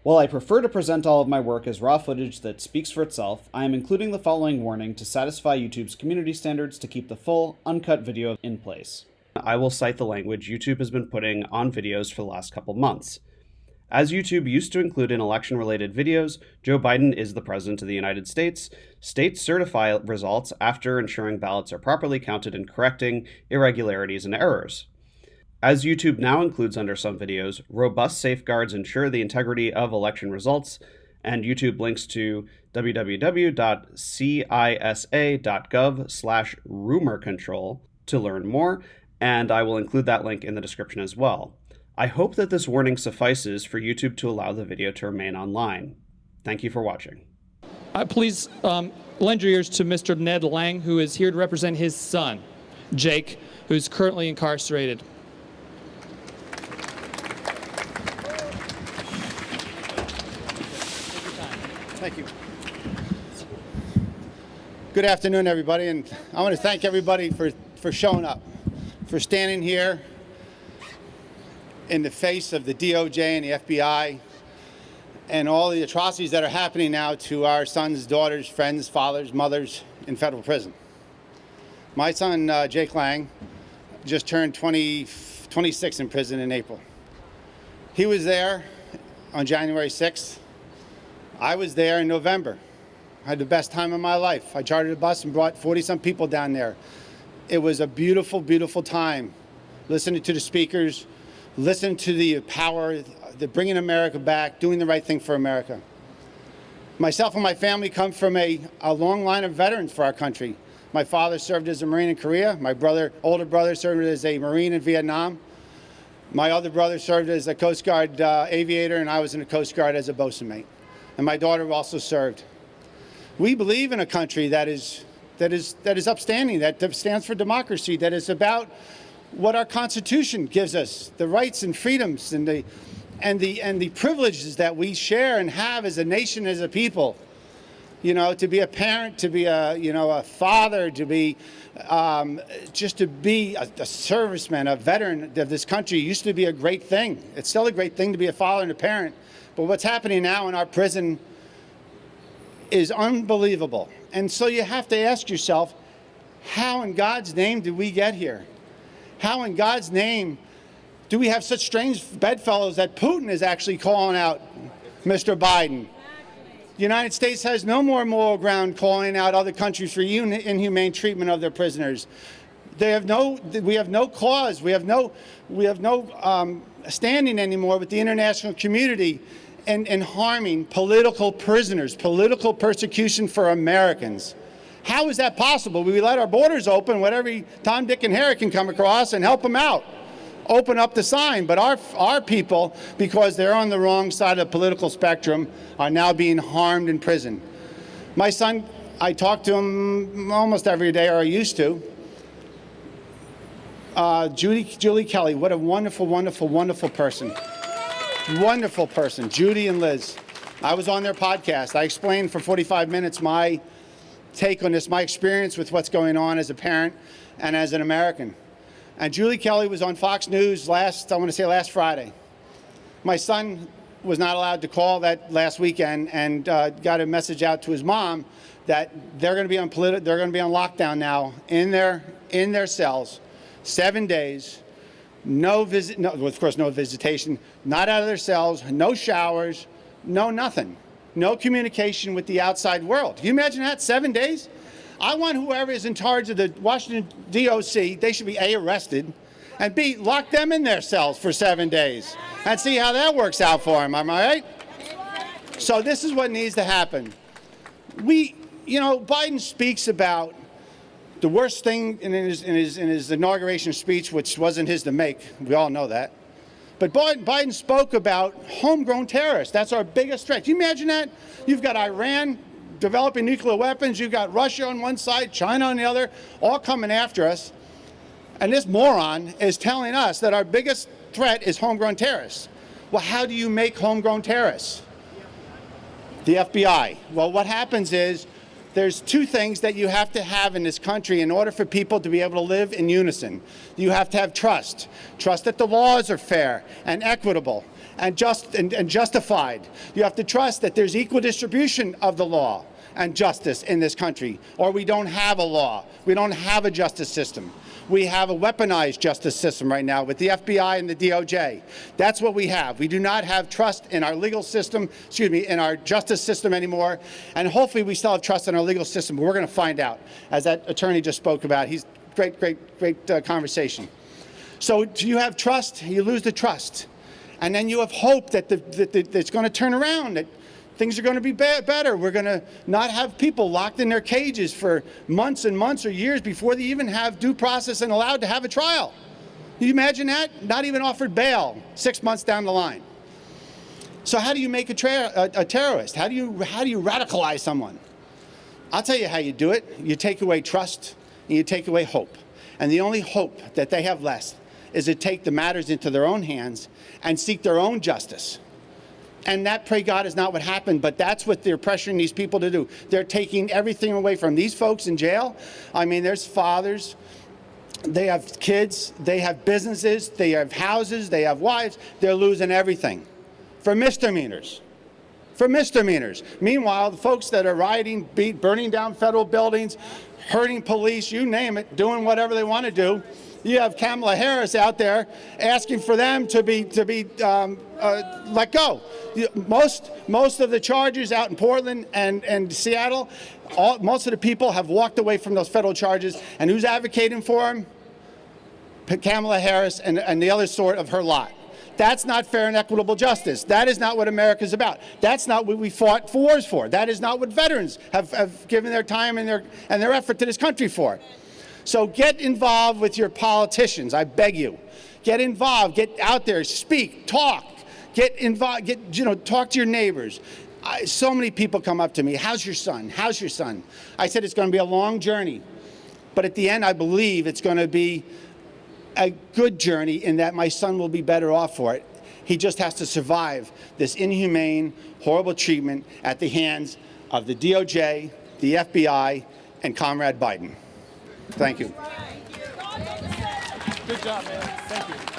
While I prefer to present all of my work as raw footage that speaks for itself, I am including the following warning to satisfy YouTube's community standards to keep the full, uncut video in place. I will cite the language YouTube has been putting on videos for the last couple months. As YouTube used to include in election-related videos, Joe Biden is the President of the United States. States certify results after ensuring ballots are properly counted and correcting irregularities and errors. As YouTube now includes under some videos, robust safeguards ensure the integrity of election results, and YouTube links to www.CISA.gov/rumorcontrol to learn more, and I will include that link in the description as well. I hope that this warning suffices for YouTube to allow the video to remain online. Thank you for watching. Please lend your ears to Mr. Ned Lang, who is here to represent his son, Jake, who's currently incarcerated. Thank you. Good afternoon, everybody, and I want to thank everybody for showing up, for standing here in the face of the DOJ and the FBI and all the atrocities that are happening now to our sons, daughters, friends, fathers, mothers in federal prison. My son, Jake Lang, just turned 26 in prison in April. He was there on January 6th. I was there in November. I had the best time of my life. I chartered a bus and brought 40-some people down there. It was a beautiful, beautiful time, listening to the speakers, listening to the power, the bringing America back, doing the right thing for America. Myself and my family come from a long line of veterans for our country. My father served as a Marine in Korea. My older brother served as a Marine in Vietnam. My other brother served as a Coast Guard aviator, and I was in the Coast Guard as a bosun mate. And my daughter also served. We believe in a country that is upstanding, that stands for democracy, that is about what our Constitution gives us, the rights and freedoms and the privileges that we share and have as a nation, as a people. You know, to be a parent, to be a father, to be just to be a serviceman, a veteran of this country used to be a great thing. It's still a great thing to be a father and a parent. But what's happening now in our prison is unbelievable. And so you have to ask yourself, how in God's name did we get here? How in God's name do we have such strange bedfellows that Putin is actually calling out Mr. Biden? The United States has no more moral ground calling out other countries for inhumane treatment of their prisoners. We have no cause. We have no standing anymore with the international community and harming political prisoners, political persecution for Americans. How is that possible? We let our borders open, whatever Tom, Dick, and Harry can come across and help them out. Open up the sign. But our people, because they're on the wrong side of the political spectrum, are now being harmed in prison. My son, I talk to him almost every day, or I used to. Julie Kelly, what a wonderful, wonderful, wonderful person. Wonderful person, Judy and Liz. I was on their podcast. I explained for 45 minutes my take on this, my experience with what's going on as a parent and as an American. And Julie Kelly was on Fox News last Friday. My son was not allowed to call that last weekend and got a message out to his mom that they're going to be on lockdown now in their cells, 7 days. No visitation, not out of their cells, no showers, no nothing. No communication with the outside world. Can you imagine that, 7 days? I want whoever is in charge of the Washington DOC, they should be A, arrested, and B, lock them in their cells for 7 days and see how that works out for them, am I right? So this is what needs to happen. Biden speaks about the worst thing in his inauguration speech, which wasn't his to make. We all know that. But Biden spoke about homegrown terrorists. That's our biggest threat. Can you imagine that? You've got Iran developing nuclear weapons. You've got Russia on one side, China on the other, all coming after us. And this moron is telling us that our biggest threat is homegrown terrorists. Well, how do you make homegrown terrorists? The FBI. Well, what happens is there's two things that you have to have in this country in order for people to be able to live in unison. You have to have trust. Trust that the laws are fair and equitable and just and justified. You have to trust that there's equal distribution of the law and justice in this country, or we don't have a law. We don't have a justice system. We have a weaponized justice system right now with the FBI and the DOJ. That's what we have. We do not have trust in our legal system, in our justice system anymore. And hopefully we still have trust in our legal system, but we're going to find out, as that attorney just spoke about. He's great conversation. So do you have trust? You lose the trust. And then you have hope that it's going to turn around, that things are going to be better. We're going to not have people locked in their cages for months and months or years before they even have due process and allowed to have a trial. Can you imagine that? Not even offered bail 6 months down the line. So how do you make a terrorist? How do you radicalize someone? I'll tell you how you do it. You take away trust and you take away hope. And the only hope that they have left is to take the matters into their own hands and seek their own justice. And that, pray God, is not what happened, but that's what they're pressuring these people to do. They're taking everything away from these folks in jail. I mean, there's fathers, they have kids, they have businesses, they have houses, they have wives. They're losing everything for misdemeanors. For misdemeanors. Meanwhile, the folks that are rioting, burning down federal buildings, hurting police, you name it, doing whatever they want to do. You have Kamala Harris out there asking for them to be let go. Most of the charges out in Portland and Seattle, most of the people have walked away from those federal charges. And who's advocating for them? Kamala Harris and the other sort of her lot. That's not fair and equitable justice. That is not what America's about. That's not what we fought for wars for. That is not what veterans have given their time and their effort to this country for. So get involved with your politicians, I beg you. Get involved, get out there, speak, talk, get involved, talk to your neighbors. So many people come up to me, how's your son? How's your son? I said it's going to be a long journey, but at the end I believe it's going to be a good journey in that my son will be better off for it. He just has to survive this inhumane, horrible treatment at the hands of the DOJ, the FBI, and Comrade Biden. Thank you. Good job, man. Thank you.